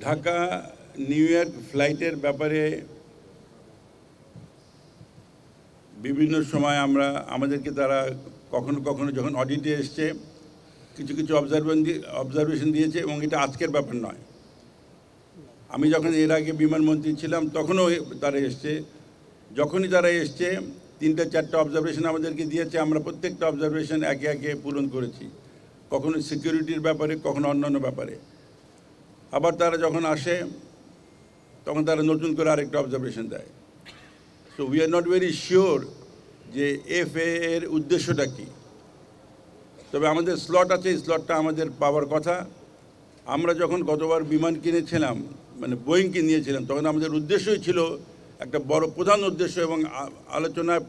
Dhaka new York ফ্লাইটের ব্যাপারে বিভিন্ন সময় আমাদেরকে তারা কখনো কখনো যখন অডিটে এসছে কিছু কিছু অবজারভেশন দিয়েছে, এবং এটা আজকের ব্যাপার নয়। আমি যখন এর আগে বিমানমন্ত্রী ছিলাম তখনও তারা এসছে, যখনই তারা এসছে 3-4টা অবজারভেশন আমাদেরকে দিয়েছে, আমরা প্রত্যেকটা অবজারভেশন একে একে পূরণ করেছি, কখনো সিকিউরিটির ব্যাপারে, কখনো অন্যান্য ব্যাপারে। আবার তারা যখন আসে তখন তারা নতুন করে আরেকটা অবজারভেশন দেয়। So we are not very sure যে FAA এর উদ্দেশ্যটা কী। তবে আমাদের স্লট আছে, এই স্লটটা আমাদের পাওয়ার কথা। আমরা যখন গতবার বিমান কিনেছিলাম, মানে বোয়িংকে নিয়েছিলাম, তখন আমাদের উদ্দেশ্যই ছিল একটা বড় প্রধান উদ্দেশ্য, এবং আলোচনায়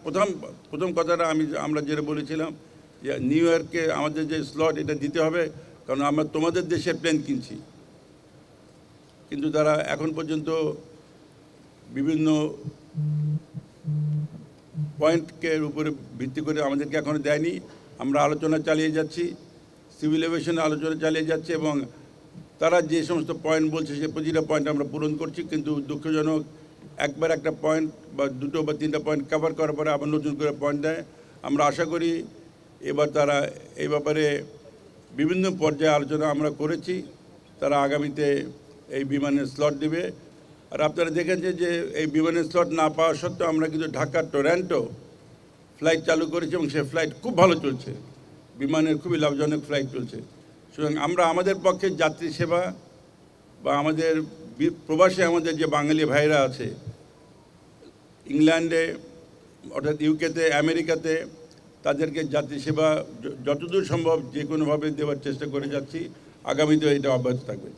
প্রথম কথাটা আমরা যেটা বলেছিলাম যে নিউ ইয়র্কে আমাদের যে স্লট এটা দিতে হবে, কারণ আমরা তোমাদের দেশের প্লেন কিনছি। কিন্তু তারা এখন পর্যন্ত বিভিন্ন পয়েন্টকে উপরে ভিত্তি করে আমাদেরকে এখনও দেয়নি। আমরা আলোচনা চালিয়ে যাচ্ছি, সিভিল এভিয়েশনে আলোচনা চালিয়ে যাচ্ছে, এবং তারা যে সমস্ত পয়েন্ট বলছে সে প্রতিটা পয়েন্ট আমরা পূরণ করছি। কিন্তু দুঃখজনক, একবার একটা পয়েন্ট বা 2 বা 3টা পয়েন্ট কভার করার পরে আবার নতুন করে পয়েন্ট দেয়। আমরা আশা করি এবার তারা এই ব্যাপারে বিভিন্ন পর্যায়ে আলোচনা আমরা করেছি, তারা আগামীতে এই বিমানের স্লট দেবে। আর আপনারা দেখেছেন যে এই বিমানের স্লট না পাওয়া সত্ত্বেও আমরা কিন্তু ঢাকা টরন্টো ফ্লাইট চালু করেছি, এবং সে ফ্লাইট খুব ভালো চলছে, বিমানের খুবই লাভজনক ফ্লাইট চলছে। সুতরাং আমরা আমাদের পক্ষে যাত্রী সেবা বা আমাদের প্রবাসে আমাদের যে বাঙালি ভাইরা আছে ইংল্যান্ডে, অর্থাৎ ইউকেতে, আমেরিকাতে, তাদেরকে যাত্রী সেবা যতদূর সম্ভব যে কোনোভাবে দেওয়ার চেষ্টা করে যাচ্ছি। আগামীতেও এটা অব্যাহত থাকবে।